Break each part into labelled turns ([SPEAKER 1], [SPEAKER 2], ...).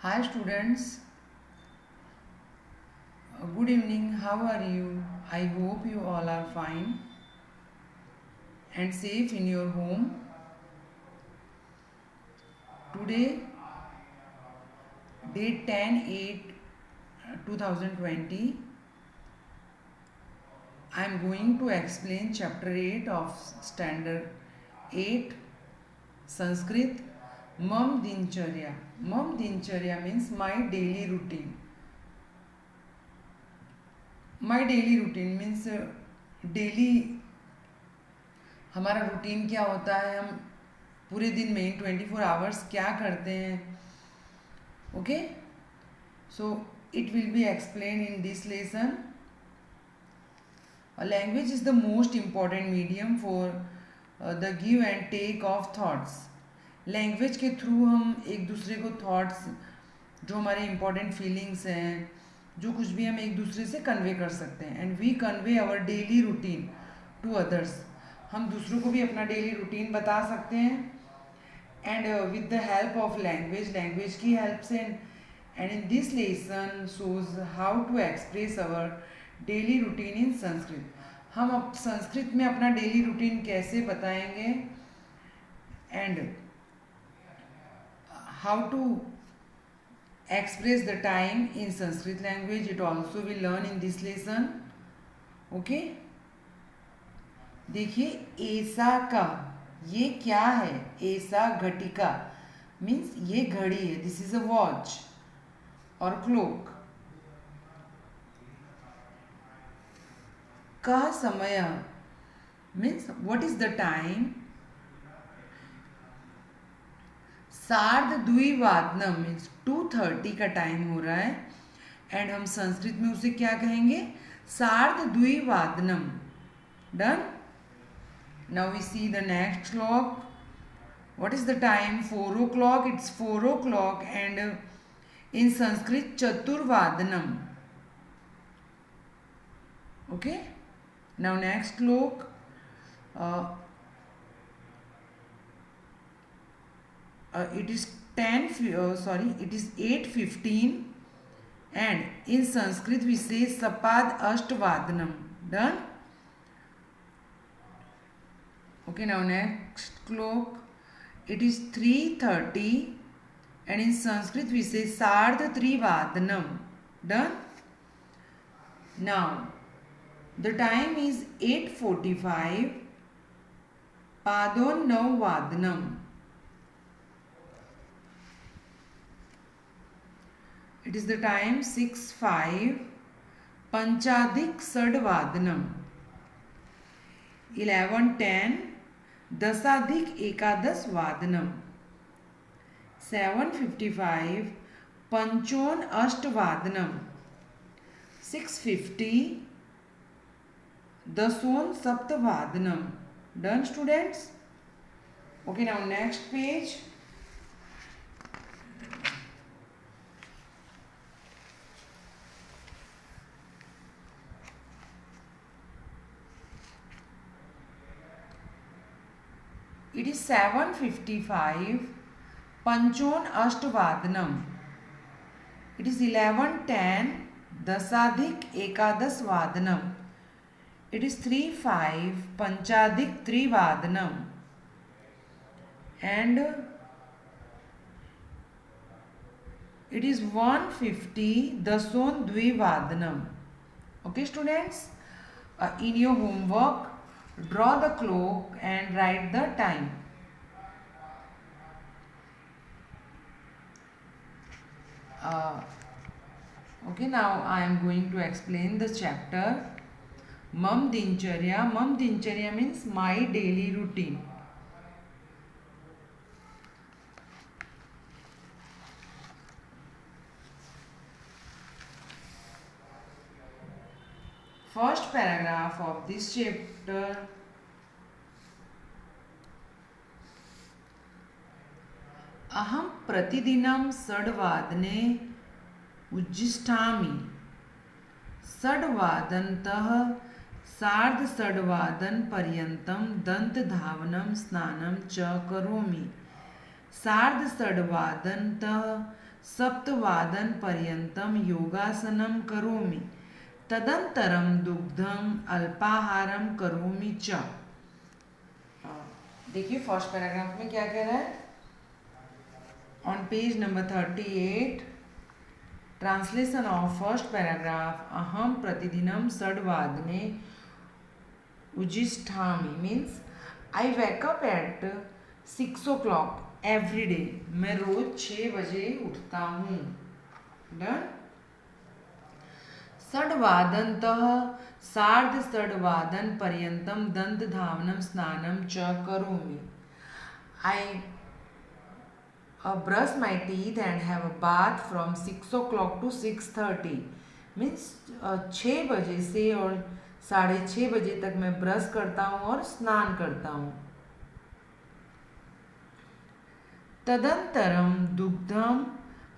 [SPEAKER 1] Hi students, good evening. How are you? I hope you all are fine and safe in your home. Today, date 10/8/2020, I am going to explain chapter 8 of standard 8 Sanskrit Mam Dincharya. Mam Dincharya means my daily routine. My daily routine means daily हमारा routine क्या होता है, हम पूरे दिन में 24 hours क्या करते हैं. Okay, so it will be explain in this lesson. Language is the most important medium for the give and take of thoughts. Language के थ्रू हम एक दूसरे को थाट्स, जो हमारे इम्पॉर्टेंट फीलिंग्स हैं, जो कुछ भी हम एक दूसरे से कन्वे कर सकते हैं. And we convey our daily routine to others. हम दूसरों को भी अपना डेली रूटीन बता सकते हैं. And with the help of language, language की हेल्प से. And in this lesson shows how to express our daily routine in Sanskrit. हम अब संस्कृत में अपना डेली रूटीन कैसे बताएंगे and how to express the time in Sanskrit language, it also will learn in this lesson. Okay, देखिए ऐसा का ये क्या है. ऐसा घटिका मीन्स ये घड़ी है. दिस इज अ वॉच और क्लोक. का समय means what is the time. सार्ध द्विवादनम मीन्स 2:30 का टाइम हो रहा है. एंड हम संस्कृत में उसे क्या कहेंगे, सार्ध द्विवादनम. Done. Now we see the next clock. What is the time, 4 o'clock. It's 4 o'clock and in Sanskrit चतुर्वादनम. Okay, now next clock. It is 8:15 and in Sanskrit we say sapad ashtvadanam. Done. Okay, now next clock. It is 3:30 and in Sanskrit we say sardha trivadanam. Done. Now the time is 8:45 padon vadanam. It is the time 6:05 पंचाधिक षड्वादनम. 11:10 दशाधिक एकादश वादनम. 7:55 पंचोन अष्टवादनम. 6:50 दशोन सप्तवादनम. Done students. Okay, now next page. It is 7:55 पंचोन अष्टवादनम. It is 11:10 दशाधिक एकादश वादनम. It is 3:05 पंचाधिक त्रिवादनम. And it is 1:50 दशोन द्विवादनम. Okay students, in your homework draw the clock and write the time. Okay, now I am going to explain the chapter Mam Dincharya. Mam Dincharya means my daily routine. First paragraph of this chapter. अहम प्रतिदिनं षड्वादने उज्जिष्ठामि. षड्वादनतः सार्धषड्वादनपर्यन्तं दन्तधावनं स्नानं च करोमि. सार्धषड्वादनतः सप्तवादनपर्यन्तं योगासनं करोमि, तदनन्तरं दुग्धम अल्पाहारम करोमि च। देखिए फर्स्ट पैराग्राफ में क्या कह रहा है। On page number 38 translation of first paragraph, अहम प्रतिदिनम षड्वादने उज्जिष्ठामि means I wake up at 6 o'clock every day. मैं रोज 6 बजे उठता हूँ। डन। षड्वादनतः सार्धषड्वादन पर्यन्तं दन्तधावनं स्नानं च करोमि। आई brush my teeth and have a bath from 6 o'clock to 6:30 means 6 बजे से और 6:30 बजे तक मैं ब्रश करता हूँ और स्नान करता हूँ। तदंतरम दुग्धम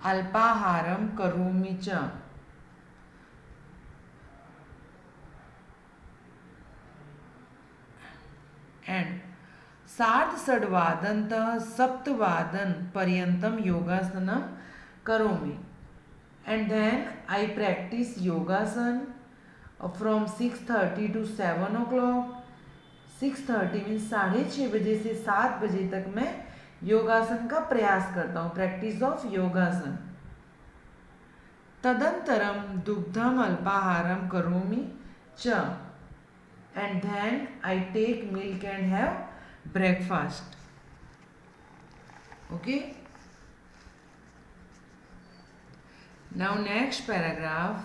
[SPEAKER 1] अल्पाहारम करोमि च। एंड सार्धषड्वादनतः सप्तवादन पर्यंतम योगासनम करोमि। एंड देन आई प्रैक्टिस योगासन फ्रॉम 6:30 to 7 o'clock। 6:30 मीन्स 6:30 बजे से 7 बजे तक मैं योगासन का प्रयास करता हूँ, प्रैक्टिस ऑफ योगासन। तदंतरम दुग्धम अल्पाहारम करोमि च। And then I take milk and have breakfast. Okay. Now next paragraph,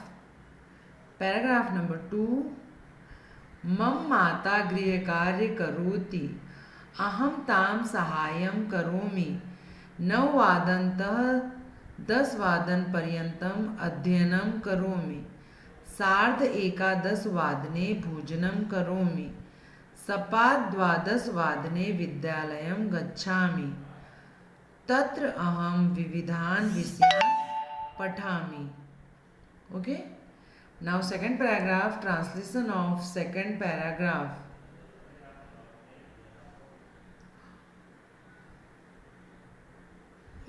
[SPEAKER 1] paragraph number 2, मम माता गृह कार्य करोति, अहम ताम सहायं करोमि। 9 10 पर्यन्तम अध्ययनं करोमि। 11:30 भोजनं करोमि। 12:15 विद्यालयं गच्छामि, तत्र अहं विविधान् विषयान् पठामि। Okay. Now second paragraph, translation of second paragraph.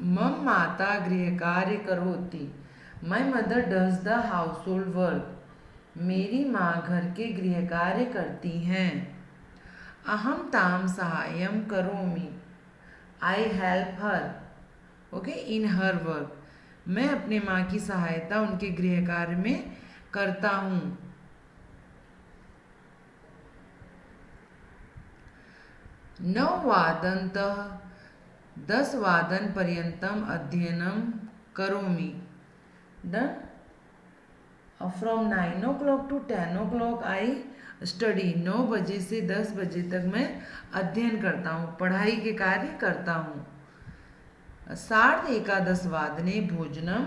[SPEAKER 1] मम माता गृह कार्य करोति, my mother does the house hold work. मेरी माँ घर के गृह कार्य करती हैं। अहम ताम सहायम करोमि, I help her. Okay, in her work. मैं अपने माँ की सहायता उनके गृह कार्य में करता हूँ। 9 10 पर्यंतम अध्ययनम करोमि। Done. From 9 o'clock to 10 o'clock I study. 9 बजे से 10 बजे तक मैं अध्ययन करता हूँ, पढ़ाई के कार्य करता हूँ। 11:30 भोजनम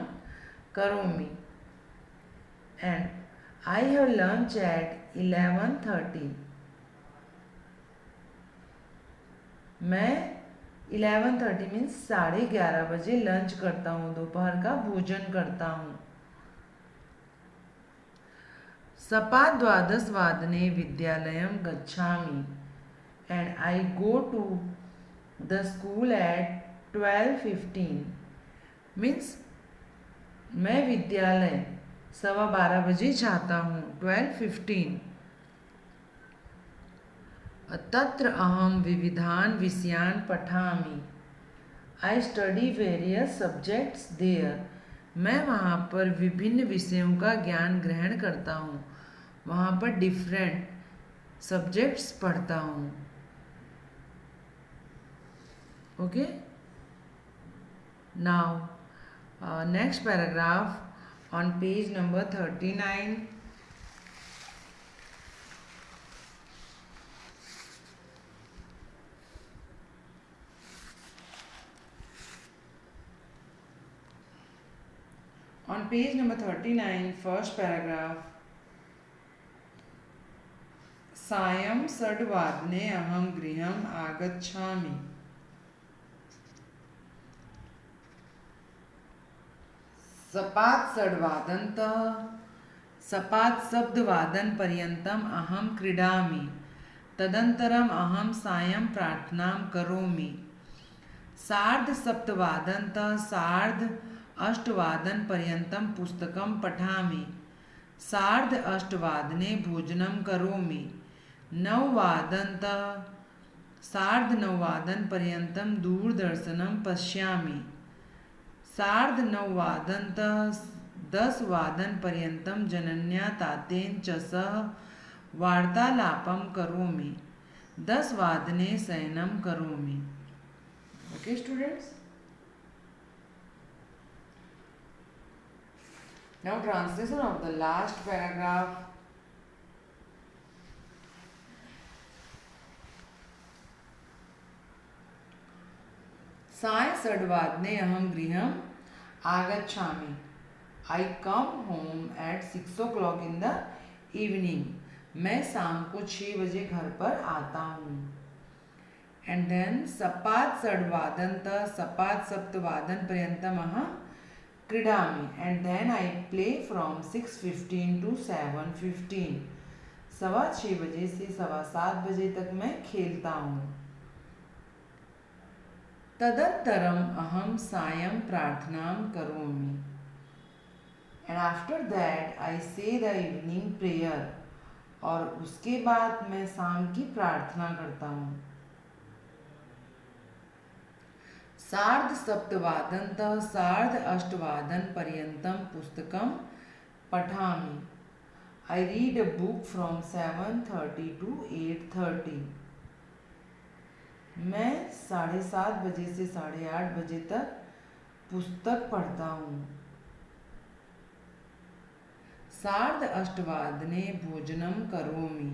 [SPEAKER 1] करोमि। And I have lunch at 11:30। मैं 11:30 मीन्स 11:30 बजे लंच करता हूँ, दोपहर का भोजन करता हूँ। 12:15 विद्यालयं गच्छामि। And I go to the school at 12:15 means मैं विद्यालय 12:15 बजे जाता हूँ, 12:15। तत्र अहम विविधान विषयान पठामि, I study various subjects there. मैं वहाँ पर विभिन्न विषयों का ज्ञान ग्रहण करता हूँ, वहाँ पर डिफरेंट सब्जेक्ट्स पढ़ता हूँ। Okay. Now next paragraph on page number 39। On page number 39, first paragraph. सायं षड्वादने अहं गृहम् आगच्छामि। सपादशब्दवादनपर्यन्तम् अहं क्रीडामि, तदनन्तरम् अहं सायं प्रार्थनां करोमि। 7:30 सार्ध अष्टवादनपर्यन्तं पुस्तकं पठामि। सार्ध अष्टवादने भोजनं करोमि। नववादनतः सार्धनववादनपर्यन्तं दूरदर्शनं पश्यामि। सार्धनववादनतः 10वादनपर्यन्तं जनन्या तातेन च सह वार्तालापं करोमि। 10वादने शयनं करोमि। Okay, students? Now translation of the last paragraph. सायं षड्वादने अहं गृहम् आगच्छामि। I come home at 6 o'clock in the evening. मैं शाम को 6 बजे घर पर आता हूँ। And then सपाद षड्वादनतः सपाद सप्तवादनपर्यन्तम् अहं क्रीडामि। And then I play from 6:15 to 7:15. 6:15 बजे से 7:15 बजे तक मैं खेलता हूँ। तदनन्तरम् अहं सायं प्रार्थनां करोमि। And after that I say the evening prayer. और उसके बाद मैं शाम की प्रार्थना करता हूँ। सार्ध सप्तवादनतः सार्ध अष्टवादनपर्यन्तं पुस्तकं पठामि। I read a book from 7:30 to 8:30. मैं 7:30 बजे से 8:30 बजे तक पुस्तक पढ़ता हूँ। सार्ध अष्टवादने भोजनं करोमि।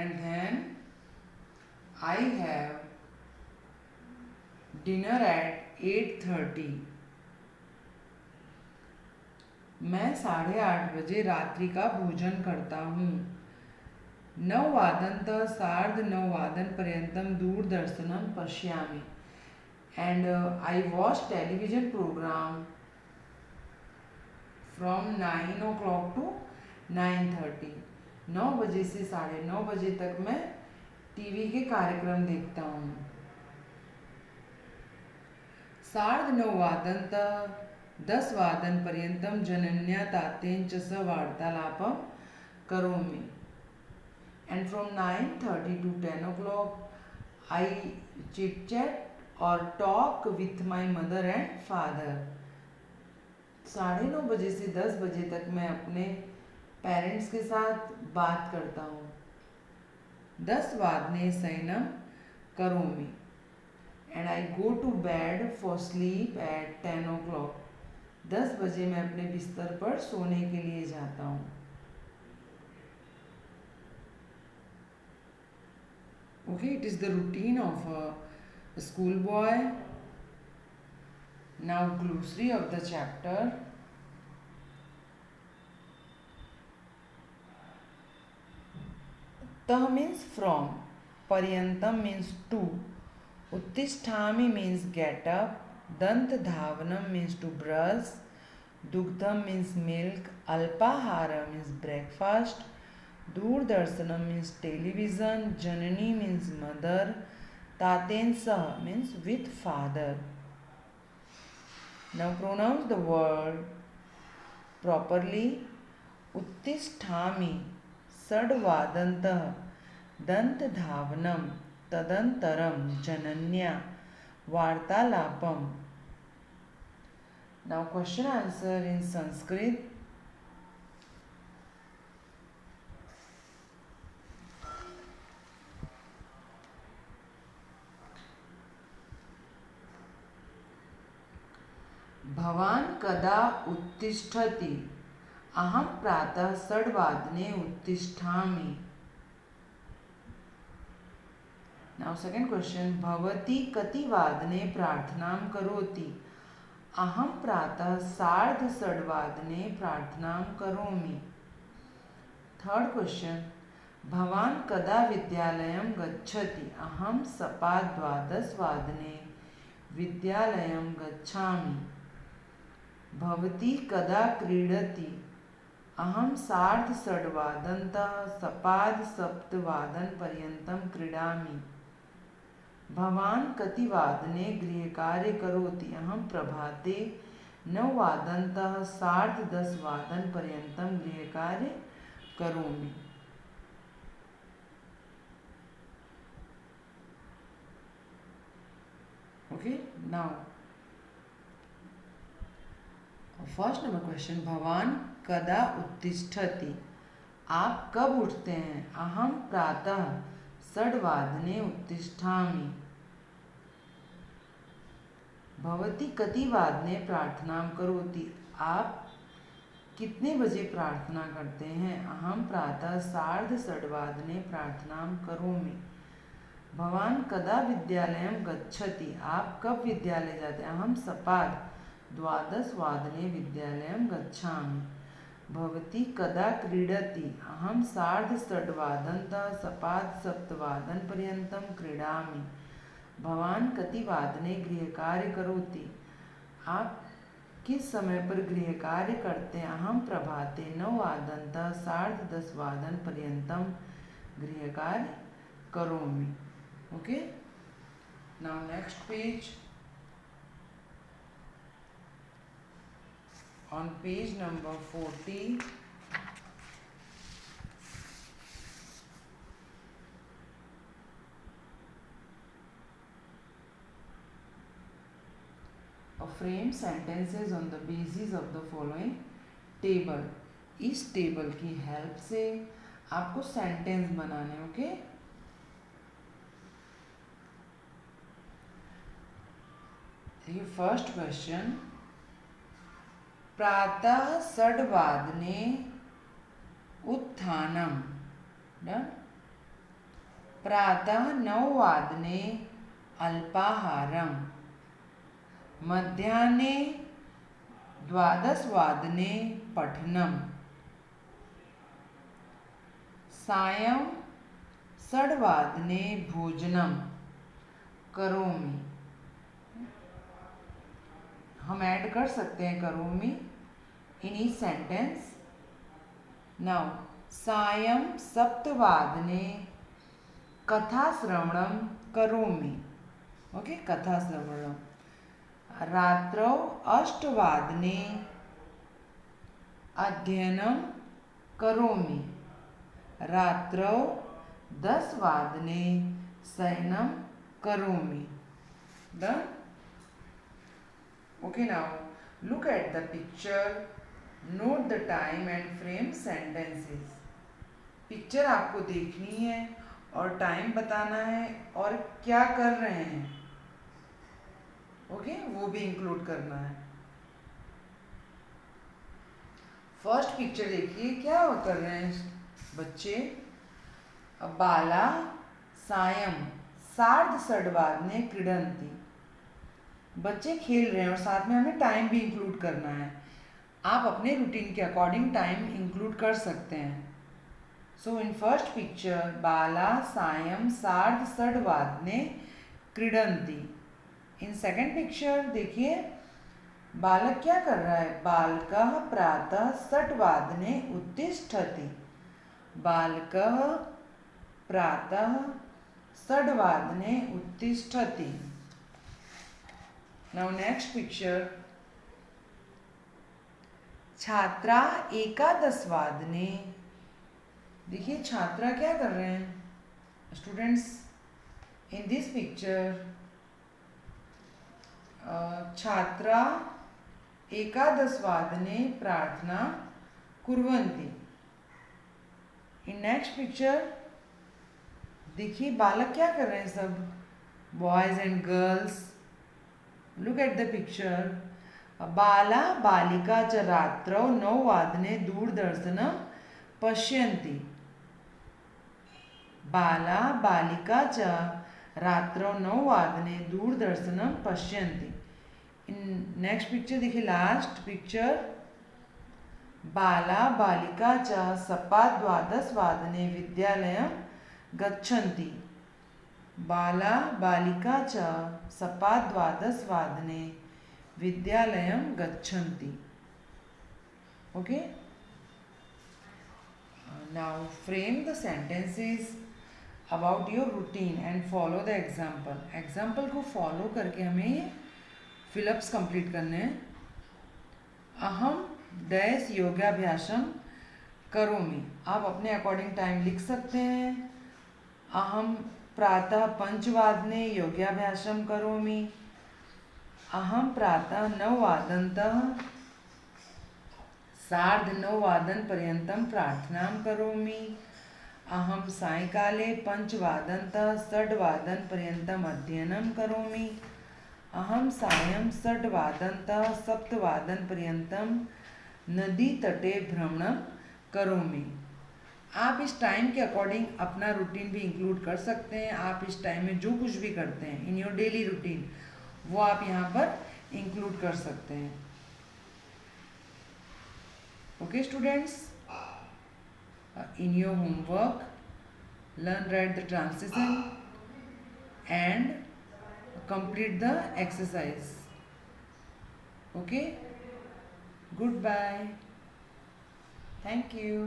[SPEAKER 1] And then I have dinner at 8:30. मैं 8:30 बजे रात्रि का भोजन करता हूँ। 9वादनतः सार्धनववादनपर्यन्तं दूरदर्शनं पश्यामि। And I watch television program from 9 o'clock to 9:30. 9 बजे से 9:30 बजे तक मैं टीवी के कार्यक्रम देखता हूँ। सार्धनववादनतः 10वादनपर्यन्तं जनन्या तातेन च सह वार्तालापं करोमि। And from 9:30 to 10 o'clock I chit chat or talk with my mother and father. 9:30 बजे से 10 बजे तक मैं अपने पेरेंट्स के साथ बात करता हूँ। 10वादने शयनं करोमि। And I go to bed for sleep at 10 o'clock. 10 बजे मैं अपने बिस्तर पर सोने के लिए जाता हूँ। Okay, it is the routine of a schoolboy. Now glossary of the chapter. Tah means from, paryantam means to, uttisthami means get up, dant dhavanam means to brush, dugdham means milk, alpahara means breakfast, doordarshanam means television, janani means mother, taten sah means with father. Now pronounce the word properly. उत्तिष्ठामि षड्वादनतः दन्तधावनं तदनन्तरं जनन्या वार्तालापं. Now question answer in Sanskrit. भवान् कदा उत्तिष्ठति? अहं प्रातः 8:30 उत्तिष्ठामि. Now second question. भवती कति वादने प्रार्थनां करोति? अहं प्रातः 8:30 प्रार्थनां करोमि. Third question. भवान् कदा विद्यालयं गच्छति? अहं 12:15 विद्यालयं गच्छामि. भवती कदा क्रीडति? अहं 6:30 तः 7:15 क्रीडामि. भवान् कतिवादने गृहकार्य करोति? अहं प्रभाते 9 वादनतः सार्ध 10 वादनपर्यन्तं गृहकार्य करोमि. Okay, now first number question, भवान कदा उत्तिष्ठति? आप कब उठते हैं? अहम प्रातः 6 वादने उत्तिष्ठामि. भवती कति वादने प्रार्थनां करोति? आप कितने बजे प्रार्थना करते हैं? अहम प्रातः सार्ध 6 वादने प्रार्थनां करोमि. भवान कदा विद्यालयं गच्छति? आप कब विद्यालय जाते हैं? अहम सपाद 12 वादने विद्यालयं गच्छामि. भवती कदा क्रीडति? अहम सार्ध 6 वादनतः सपाद 7 वादनपर्यन्तं क्रीडामि. भवान कति वादने गृहकार्य करोति? आप किस समय पर गृहकार्य करते हैं? अहम प्रभाते 9 वादनतः सार्ध 10 वादनपर्यन्तं गृहकार्य करोमि. Okay, now next page. On page number 40, frame sentences on the basis of the following table. इस टेबल की हेल्प से आपको सेंटेंस बनाने. ओके, देखिए फर्स्ट क्वेश्चन, प्रातः 6 वादने उत्थानम. डन. प्रातः 9 वादने अल्पाहारम. मध्याह्ने 12 वादने पठनम. सायं 6 वादने भोजनम करोमि. हम ऐड कर सकते हैं करोमि इन ईच सेंटेंस. नाउ सायं 7 वादने कथा श्रवणं करोमि. ओके, कथा श्रवणं. रात्रौ 8 वादने अध्ययनं करोमि. रात्रौ 10 वादने शयनं करोमि. Done? Okay, now look at the picture, note the time and frame sentences. Picture आपको देखनी है और टाइम बताना है और क्या कर रहे हैं. ओके, वो भी इंक्लूड करना है. फर्स्ट पिक्चर देखिए, क्या कर रहे हैं बच्चे? बाला सायं सार्ध 6 वादने क्रीडन्ति. बच्चे खेल रहे हैं और साथ में हमें टाइम भी इंक्लूड करना है. आप अपने रूटीन के अकॉर्डिंग टाइम इंक्लूड कर सकते हैं. सो इन फर्स्ट पिक्चर बाला सायं सार्ध 6 वादने क्रीडन्ति. इन सेकेंड पिक्चर देखिए, बालक क्या कर रहा है? बालकः प्रातः 6 वादने उत्तिष्ठति. बालकः प्रातः 6 वादने उत्तिष्ठति. नाउ नेक्स्ट पिक्चर, छात्रा 11 वादने. देखिए छात्रा क्या कर रहे हैं? स्टूडेंट्स, इन दिस पिक्चर छात्रा 11 वादने प्रार्थना कुर्वन्ति. इन नेक्स्ट पिक्चर देखिए बालक क्या कर रहे हैं? सब boys and girls. Look at the picture. बाला बालिका च रात्रौ 9 वादने दूरदर्शनं पश्यन्ति. बाला बालिका च रात्रौ 9 वादने दूरदर्शनं पश्यन्ति. इन नेक्स्ट पिक्चर देखिए, लास्ट पिक्चर, बाला बालिका च सपाद 12 वादने विद्यालयं गच्छन्ति. बाला बालिका च सपाद 12 वादने विद्यालयं गच्छन्ति. Okay, now frame the sentences about your routine and follow the example. Example को फॉलो करके हमें ये फिलअप्स कंप्लीट करने हैं। अहम डैश योगाभ्यासम करोमि, आप अपने अकॉर्डिंग टाइम लिख सकते हैं। अहम प्रातः 5 योगाभ्यासम करोमि। अहम प्रातः 9 सार्ध 9 प्रार्थनां करोमि। अहम सायंकाले 5 अध्ययनं करोमि। अहम सायं 6 नदीतटे भ्रमणं करोमि। आप इस टाइम के अकॉर्डिंग अपना रूटीन भी इंक्लूड कर सकते हैं। आप इस टाइम में जो कुछ भी करते हैं इन योर डेली रूटीन, वो आप यहाँ पर इंक्लूड कर सकते हैं। Okay students, in your homework, learn write the transition and complete the exercise. Okay, goodbye, thank you.